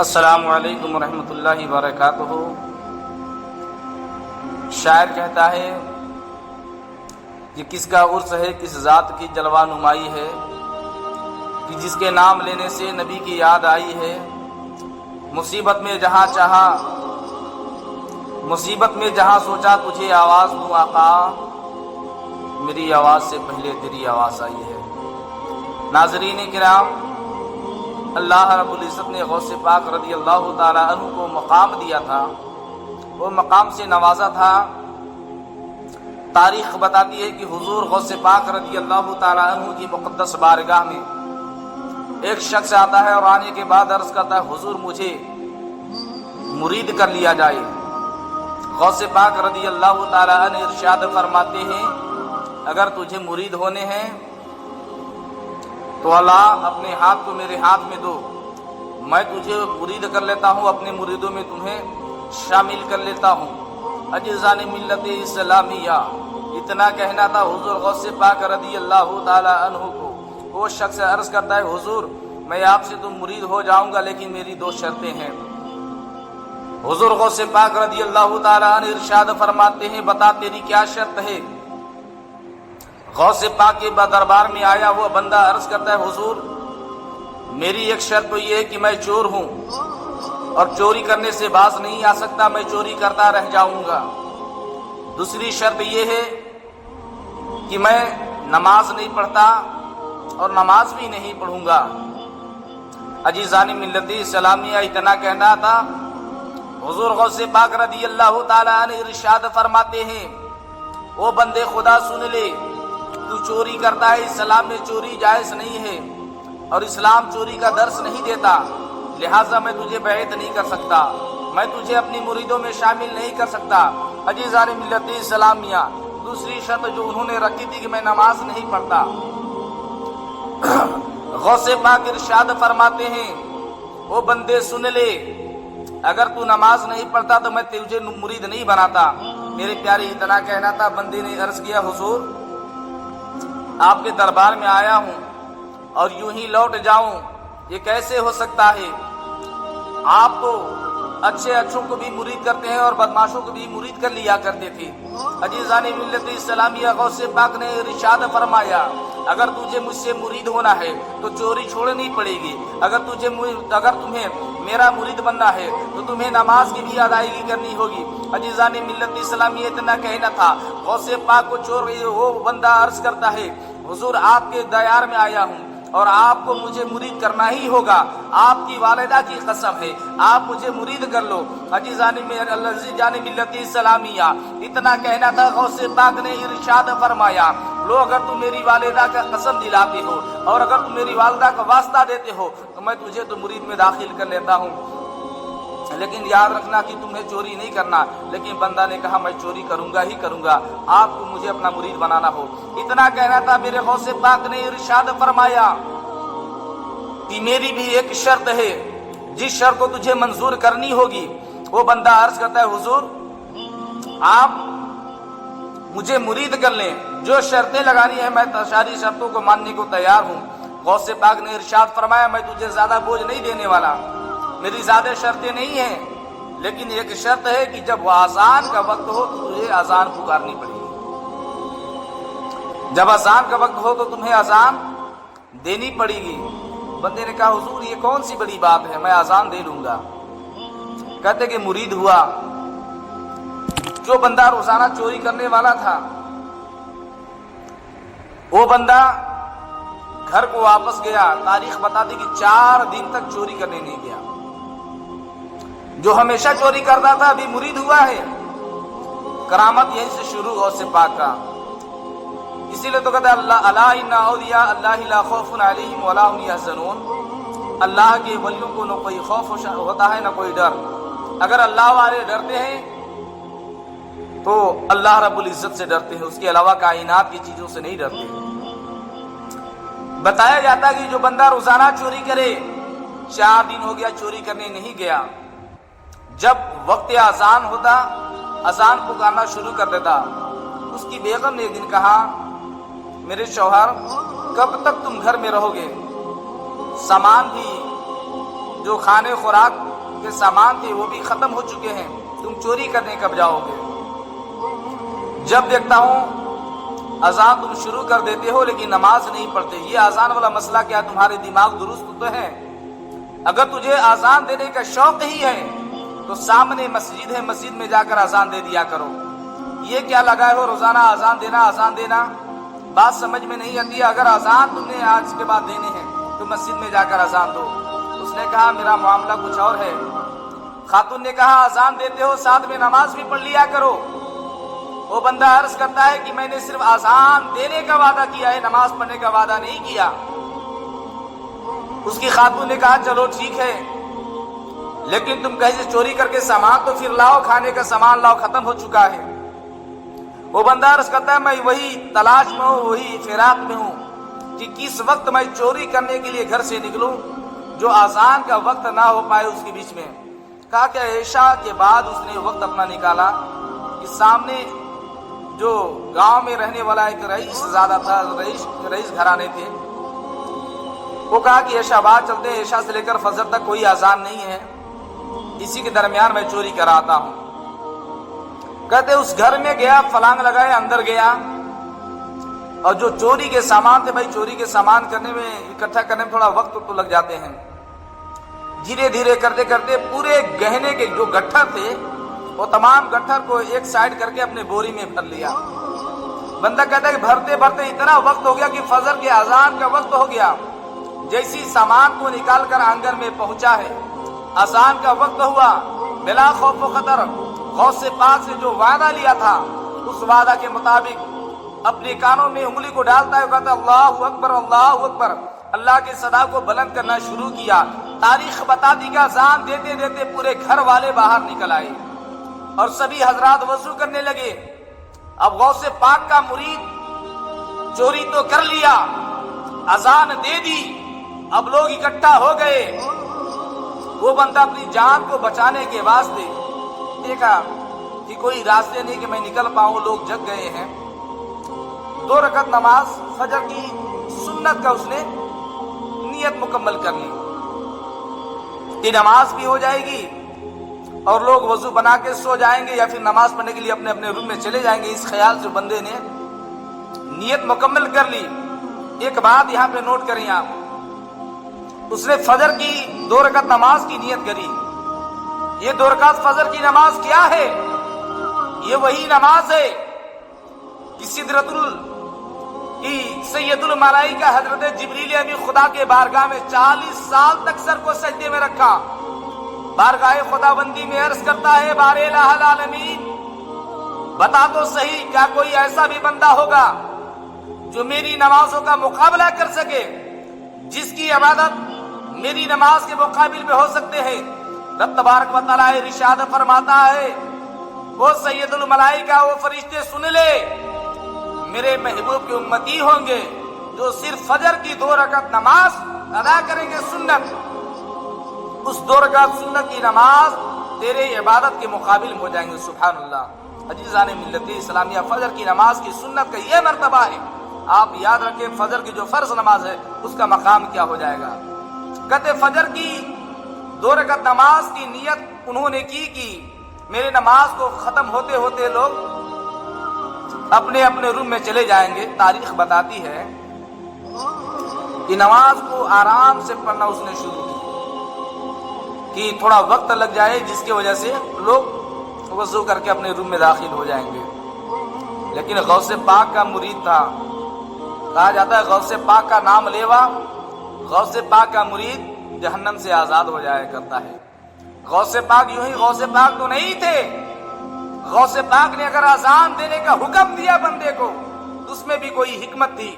السلام علیکم ورحمۃ اللہ وبرکاتہ۔ شاعر کہتا ہے کہ کس کا عرس ہے، کس ذات کی جلوہ نمائی ہے، کہ جس کے نام لینے سے نبی کی یاد آئی ہے۔ مصیبت میں جہاں چاہا، مصیبت میں جہاں سوچا تجھے آواز دوں آقا، میری آواز سے پہلے تیری آواز آئی ہے۔ ناظرین کرام، اللہ رب العزت نے غوث پاک رضی اللہ تعالی عنہ کو مقام دیا تھا، وہ مقام سے نوازا تھا۔ تاریخ بتاتی ہے کہ حضور غوث پاک رضی اللہ تعالی عنہ کی مقدس بارگاہ میں ایک شخص آتا ہے اور آنے کے بعد عرض کرتا ہے، حضور مجھے مرید کر لیا جائے۔ غوث پاک رضی اللہ تعالی عنہ ارشاد فرماتے ہیں، اگر تجھے مرید ہونے ہیں تو اللہ اپنے ہاتھ کو میرے ہاتھ میں دو، میں تجھے مرید کر لیتا ہوں، اپنے مریدوں میں تمہیں شامل کر لیتا ہوں۔ اجزان ملت اسلامیہ، اتنا کہنا تھا حضور غوث پاک رضی اللہ تعالی عنہ کو۔ وہ شخص عرض کرتا ہے، حضور میں آپ سے تو مرید ہو جاؤں گا لیکن میری دو شرطیں ہیں۔ حضور غوث پاک رضی اللہ تعالی عنہ ارشاد فرماتے ہیں، بتا تیری کیا شرط ہے؟ غوث پاک کے دربار میں آیا وہ بندہ عرض کرتا ہے، حضور میری ایک شرط تو یہ ہے کہ میں چور ہوں اور چوری کرنے سے باز نہیں آ سکتا، میں چوری کرتا رہ جاؤں گا۔ دوسری شرط یہ ہے کہ میں نماز نہیں پڑھتا اور نماز بھی نہیں پڑھوں گا۔ عزیزان ملت اسلامیہ، اتنا کہنا تھا حضور غوث پاک رضی اللہ تعالی عنہ ارشاد فرماتے ہیں، وہ بندے خدا سن لے، تو چوری کرتا ہے، اسلام میں چوری جائز نہیں ہے اور اسلام چوری کا درس نہیں دیتا، لہٰذا میں تجھے بیعت نہیں کر سکتا، میں تجھے اپنی مریدوں میں شامل نہیں کر سکتا۔ عزیزان ملت اسلامیہ، دوسری شرط جو انہوں نے رکھی تھی کہ میں نماز نہیں پڑھتا، غوث پاک ارشاد فرماتے ہیں، وہ بندے سن لے، اگر تو نماز نہیں پڑھتا تو میں تجھے مرید نہیں بناتا۔ میرے پیارے، اتنا کہنا تھا، بندے نے عرض کیا، حضور آپ کے دربار میں آیا ہوں اور یوں ہی لوٹ جاؤں، یہ کیسے ہو سکتا ہے؟ آپ تو اچھوں کو بھی مرید کرتے ہیں اور بدماشوں کو بھی مرید کر لیا کرتے تھے۔ عزیزان ملت اسلامیہ، غوث پاک نے ارشاد فرمایا، اگر تجھے مجھ سے مرید ہونا ہے تو چوری چھوڑنی پڑے گی، اگر تمہیں میرا مرید بننا ہے تو تمہیں نماز کی بھی ادائیگی کرنی ہوگی۔ عزیزان ملت اسلامیہ، اتنا کہنا تھا غوث پاک کو چور وہ بندہ عرض کرتا ہے، حضور آپ کے دیار میں آیا ہوں اور آپ کو مجھے مرید کرنا ہی ہوگا، آپ کی والدہ کی قسم ہے، آپ مجھے مرید کر لو۔ عزیزان ملت اسلامیہ، اتنا کہنا تھا غوث پاک نے ارشاد فرمایا، لو اگر تم میری والدہ کا قسم دلاتے ہو اور اگر تم میری والدہ کا واسطہ دیتے ہو تو میں تجھے تو مرید میں داخل کر لیتا ہوں، لیکن یاد رکھنا کہ تمہیں چوری نہیں کرنا۔ لیکن بندہ نے کہا، میں چوری کروں گا ہی کروں گا، آپ کو مجھے اپنا مرید بنانا ہو۔ اتنا کہنا تھا، میرے غوث پاک نے ارشاد فرمایا کہ میری بھی ایک شرط ہے، جس شرط کو تجھے منظور کرنی ہوگی۔ وہ بندہ عرض کرتا ہے، حضور آپ مجھے مرید کر لیں، جو شرطیں لگانی ہیں میں ساری شرطوں کو ماننے کو تیار ہوں۔ غوث پاک نے ارشاد فرمایا، میں تجھے زیادہ بوجھ نہیں دینے والا، میری زیادہ شرطیں نہیں ہیں، لیکن ایک شرط ہے کہ جب وہ اذان کا وقت ہو تو تجھے اذان پکارنی پڑے گی۔ جب اذان کا وقت ہو تو تمہیں اذان دینی پڑے گی۔ بندے نے کہا، حضور یہ کون سی بڑی بات ہے، میں اذان دے لوں گا۔ کہتے کہ مرید ہوا۔ جو بندہ روزانہ چوری کرنے والا تھا، وہ بندہ گھر کو واپس گیا۔ تاریخ بتاتی کہ 4 دن تک چوری کرنے نہیں گیا۔ جو ہمیشہ چوری کرتا تھا ابھی مرید ہوا ہے۔ کرامت یہیں سے شروع غوث پاک کا۔ اسی لیے تو کہتا ہے، الا ان اولیاء اللہ لا خوف علیہم ولا هم یحزنون، اللہ کے ولیوں کو نہ کوئی خوف ہوتا ہے نہ کوئی ڈر۔ اگر اللہ والے ڈرتے ہیں تو اللہ رب العزت سے ڈرتے ہیں، اس کے علاوہ کائنات کی چیزوں سے نہیں ڈرتے۔ بتایا جاتا ہے کہ جو بندہ روزانہ چوری کرے، 4 دن ہو گیا چوری کرنے نہیں گیا، جب وقت اذان ہوتا اذان پکارنا شروع کر دیتا۔ اس کی بیگم نے ایک دن کہا، میرے شوہر کب تک تم گھر میں رہو گے؟ سامان بھی جو کھانے خوراک کے سامان تھے وہ بھی ختم ہو چکے ہیں، تم چوری کرنے کب جاؤ گے؟ جب دیکھتا ہوں اذان تم شروع کر دیتے ہو لیکن نماز نہیں پڑھتے، یہ اذان والا مسئلہ کیا تمہارے دماغ درست تو ہے؟ اگر تجھے اذان دینے کا شوق ہی ہے تو سامنے مسجد ہے، مسجد میں جا کر اذان دے دیا کرو۔ یہ کیا لگائے ہو روزانہ اذان دینا؟ بات سمجھ میں نہیں آتی ہے۔ اگر اذان تم نے آج کے بعد دینے ہیں تو مسجد میں جا کر اذان دو۔ اس نے کہا میرا معاملہ کچھ اور ہے۔ خاتون نے کہا اذان دیتے ہو ساتھ میں نماز بھی پڑھ لیا کرو۔ وہ بندہ عرض کرتا ہے کہ میں نے صرف اذان دینے کا وعدہ کیا ہے، نماز پڑھنے کا وعدہ نہیں کیا۔ اس کی خاتون نے کہا چلو ٹھیک ہے، لیکن تم کہیں سے چوری کر کے سامان تو پھر لاؤ، کھانے کا سامان لاؤ، ختم ہو چکا ہے۔ وہ بندہ عرض کرتا ہے میں وہی تلاش میں ہوں، وہی فراق میں ہوں کہ کس وقت میں چوری کرنے کے لیے گھر سے نکلوں جو اذان کا وقت نہ ہو پائے اس کے بیچ میں۔ کہا کہ عشاء کے بعد اس نے وقت اپنا نکالا کہ سامنے جو گاؤں میں رہنے والا ایک رئیس زیادہ تھا، رئیس گھرانے تھے، وہ کہا کہ عشاء بعد چلتے ہیں، عشاء سے لے کر فجر تک کوئی اذان نہیں ہے، اسی کے درمیان میں چوری کراتا ہوں۔ کہتے اس گھر میں گیا، فلانگ لگائے، اندر گیا، اور جو چوری کے سامان تھے، بھائی چوری کے سامان کرنے میں اکٹھا کرنے میں تھوڑا وقت تو لگ جاتے ہیں، دھیرے دھیرے کرتے کرتے پورے گہنے کے جو گٹھر تھے وہ تمام گٹھر کو ایک سائڈ کر کے اپنے بوری میں بھر لیا۔ بندہ کہتا ہے کہ بھرتے بھرتے اتنا وقت ہو گیا کہ فجر کے اذان کا وقت ہو گیا۔ جیسی سامان کو نکال کر آنگن میں پہنچا ہے، اذان کا وقت ہوا، بلا خوف و خطر غوث پاک سے جو وعدہ لیا تھا اس وعدہ کے مطابق اپنے کانوں میں انگلی کو ڈالتا ہے، کہتا اللہ اکبر اللہ اکبر، اللہ کی صدا کو بلند کرنا شروع کیا۔ تاریخ بتاتی کہ اذان دیتے دیتے پورے گھر والے باہر نکل آئے اور سبھی حضرات وضو کرنے لگے۔ اب غوث پاک کا مرید چوری تو کر لیا، اذان دے دی، اب لوگ اکٹھا ہو گئے۔ وہ بندہ اپنی جان کو بچانے کے واسطے دیکھا کہ کوئی راستے نہیں کہ میں نکل پاؤں، لوگ جگ گئے ہیں۔ 2 رکعت نماز فجر کی سنت کا اس نے نیت مکمل کر لی کہ نماز بھی ہو جائے گی اور لوگ وضو بنا کے سو جائیں گے یا پھر نماز پڑھنے کے لیے اپنے اپنے روم میں چلے جائیں گے۔ اس خیال سے بندے نے نیت مکمل کر لی۔ ایک بات یہاں پہ نوٹ کریں آپ، اس نے فجر کی 2 رکعت نماز کی نیت کری۔ یہ 2 رکعت فجر کی نماز کیا ہے؟ یہ وہی نماز ہے کہ سید الملائکہ حضرت جبریل امین خدا کے بارگاہ میں 40 سال تک سر کو سجدے میں رکھا، بارگاہ خدا بندی میں عرض کرتا ہے بار الہ العالمین بتا تو صحیح کیا کوئی ایسا بھی بندہ ہوگا جو میری نمازوں کا مقابلہ کر سکے، جس کی عبادت میری نماز کے مقابل میں ہو سکتے ہیں۔ رب تبارک و تعالی ارشاد فرماتا ہے وہ سید الملائکہ وہ فرشتے سن لے میرے محبوب کے امتی ہوں گے جو صرف فجر کی 2 رکعت نماز ادا کریں گے سنت، اس 2 رکعت سنت کی نماز تیرے عبادت کے مقابل میں ہو جائیں گے۔ سبحان اللہ۔ عزیزان ملت اسلامیہ، فجر کی نماز کی سنت کا یہ مرتبہ ہے، آپ یاد رکھیں فجر کی جو فرض نماز ہے اس کا مقام کیا ہو جائے گا۔ کہتے فجر کی 2 رکعت نماز کی نیت انہوں نے کی میرے نماز کو ختم ہوتے ہوتے لوگ اپنے اپنے روم میں چلے جائیں گے۔ تاریخ بتاتی ہے کہ نماز کو آرام سے پڑھنا اس نے شروع کی کہ تھوڑا وقت لگ جائے، جس کی وجہ سے لوگ وضو کر کے اپنے روم میں داخل ہو جائیں گے۔ لیکن غوث پاک کا مرید تھا، کہا جاتا ہے غوث پاک کا نام لیوا، غوث پاک کا مرید جہنم سے آزاد ہو جایا کرتا ہے۔ غوث پاک یوں ہی غوث پاک تو نہیں تھے، غوث پاک نے اگر اذان دینے کا حکم دیا بندے کو تو اس میں بھی کوئی حکمت تھی۔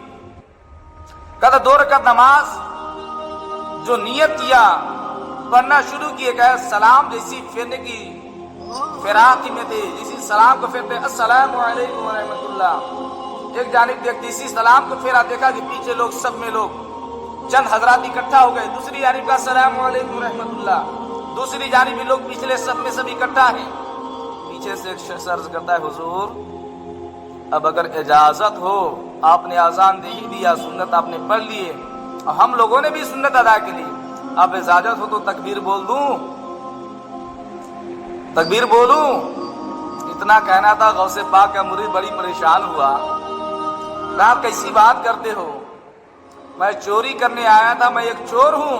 کہتا 2 رکعت نماز جو نیت کیا پڑھنا شروع کیے، کہ سلام جیسی پھیرنے کی فراقی میں تھے، جیسی سلام کو پھیرتے السلام علیکم ورحمۃ اللہ، ایک جانب دیکھتے اسی سلام کو پھیرا، دیکھا کہ پیچھے لوگ سب میں لوگ چند حضرات اکٹھا ہو گئے، دوسری جانب کا السلام علیکم ورحمۃ اللہ، دوسری جانب بھی لوگ پچھلے سب میں سب اکٹھا ہیں۔ پیچھے سے ایک شخص عرض کرتا ہے حضور اب اگر اجازت ہو، آپ نے اذان دے ہی دیا، سنت آپ نے پڑھ لیے، ہم لوگوں نے بھی سنت ادا کی لی، اب اجازت ہو تو تکبیر بول دوں؟ تکبیر بولوں؟ اتنا کہنا تھا، غوث پاک کا مرید بڑی پریشان ہوا، کہا کیسی بات کرتے ہو، میں چوری کرنے آیا تھا، میں ایک چور ہوں،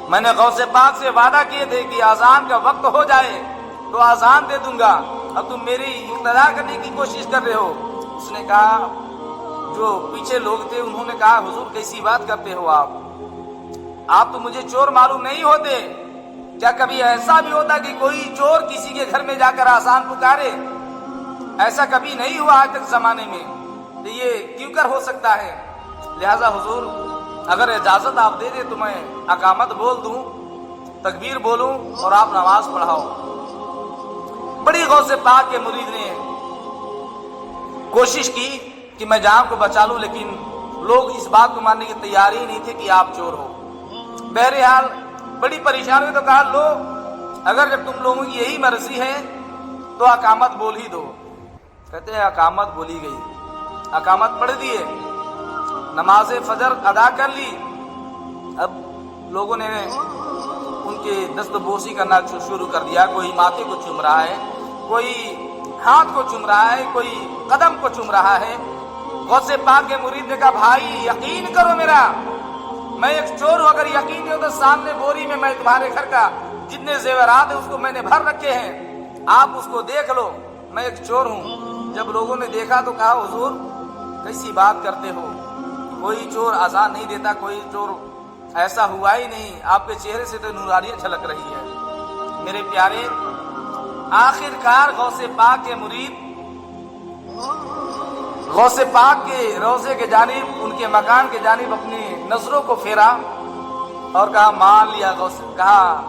میں نے غوث پاک سے وعدہ کیے تھے کہ اذان کا وقت ہو جائے تو اذان دے دوں گا، اب تم میری اقتدا کرنے کی کوشش کر رہے ہو۔ اس نے کہا، جو پیچھے لوگ تھے انہوں نے کہا حضور کیسی بات کرتے ہو آپ تو مجھے چور معلوم نہیں ہوتے، کیا کبھی ایسا بھی ہوتا کہ کوئی چور کسی کے گھر میں جا کر اذان پکارے؟ ایسا کبھی نہیں ہوا آج تک زمانے میں، تو یہ کیوں کر ہو سکتا ہے؟ لہذا حضور اگر اجازت آپ دے دے تو میں اقامت بول دوں، تکبیر بولوں اور آپ نماز پڑھاؤ۔ بڑی غوث پاک کے مرید نے کوشش کی کہ میں جان کو بچا لوں، لیکن لوگ اس بات کو ماننے کی تیاری ہی نہیں تھے کہ آپ چور ہو۔ بہرحال بڑی پریشانی تو کہا، لو اگر جب تم لوگوں کی یہی مرضی ہے تو اقامت بول ہی دو۔ کہتے ہیں اقامت بولی گئی، اقامت پڑھ دیے، نماز فجر ادا کر لی۔ اب لوگوں نے ان کے دست بوسی کرنا شروع کر دیا، کوئی ماتھے کو چوم رہا ہے، کوئی ہاتھ کو چوم رہا ہے، کوئی قدم کو چوم رہا ہے۔ غوث پاک کے مرید نے کہا، بھائی یقین کرو میرا، میں ایک چور ہوں، اگر یقین نہیں ہو تو سامنے بوری میں تمہارے گھر کا جتنے زیورات ہیں اس کو میں نے بھر رکھے ہیں، آپ اس کو دیکھ لو، میں ایک چور ہوں۔ جب لوگوں نے دیکھا تو کہا، حضور کیسی بات کرتے ہو، کوئی چور اذان نہیں دیتا، کوئی چور ایسا ہوا ہی نہیں، آپ کے چہرے سے تو نورانیت جھلک رہی ہے۔ میرے پیارے، آخر کار غوث پاک کے مرید غوث پاک کے روضے کے جانب، ان کے مکان کے جانب اپنی نظروں کو پھیرا اور کہا، مان لیا کہا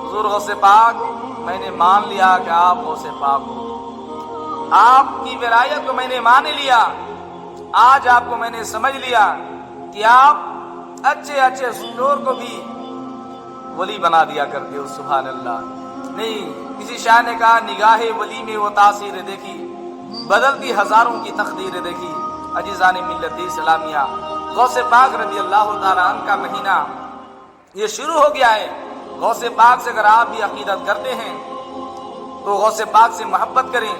حضور غوث پاک، میں نے مان لیا کہ آپ غوث پاک ہو، آپ کی ولایت کو میں نے مان لیا، آج آپ کو میں نے سمجھ لیا کہ آپ اچھے چور کو بھی ولی بنا دیا کرتے ہو۔ سبحان اللہ۔ نہیں، کسی شاعر نے کہا، نگاہ ولی میں وہ تاثیر دیکھی، بدلتی ہزاروں کی تقدیر دیکھی۔ عزیزان ملت اسلامیہ، غوث پاک رضی اللہ تعالیٰ عنہ کا مہینہ یہ شروع ہو گیا ہے۔ غوث پاک سے اگر آپ بھی عقیدت کرتے ہیں تو غوث پاک سے محبت کریں۔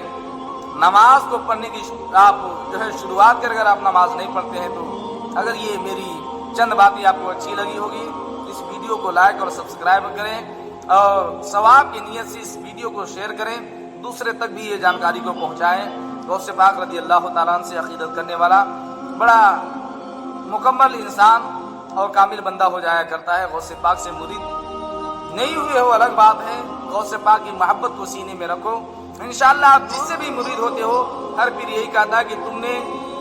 نماز کو پڑھنے کی آپ شروعات کر، اگر آپ نماز نہیں پڑھتے ہیں تو اگر یہ میری چند باتیں آپ کو اچھی لگی ہوگی اس ویڈیو کو لائک اور سبسکرائب کریں، اور ثواب کی نیت سے اس ویڈیو کو شیئر کریں، دوسرے تک بھی یہ جانکاری کو پہنچائیں۔ غوث پاک رضی اللہ تعالیٰ عنہ سے عقیدت کرنے والا بڑا مکمل انسان اور کامل بندہ ہو جایا کرتا ہے۔ غوث پاک سے مرید نہیں ہوئے ہو الگ بات ہے، غوث پاک کی محبت کو سینے میں رکھو۔ انشاءاللہ آپ جس سے بھی مرید ہوتے ہو، ہر پیر یہی کہتا ہے کہ تم نے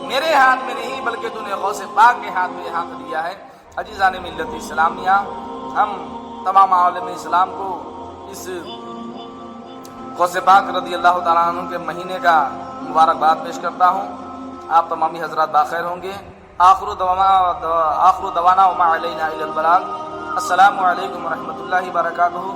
میرے ہاتھ میں نہیں بلکہ تم نے غوث پاک کے ہاتھ میں ہاتھ دیا ہے۔ عزیزان ملت اسلامیہ، ہم تمام عالم اسلام کو اس غوث پاک رضی اللہ تعالیٰ عنہ کے مہینے کا مبارکباد پیش کرتا ہوں۔ آپ تمامی حضرات باخیر ہوں گے۔ آخر دوانا وما علینا الا البلاغ۔ السلام علیکم ورحمۃ اللہ وبرکاتہ۔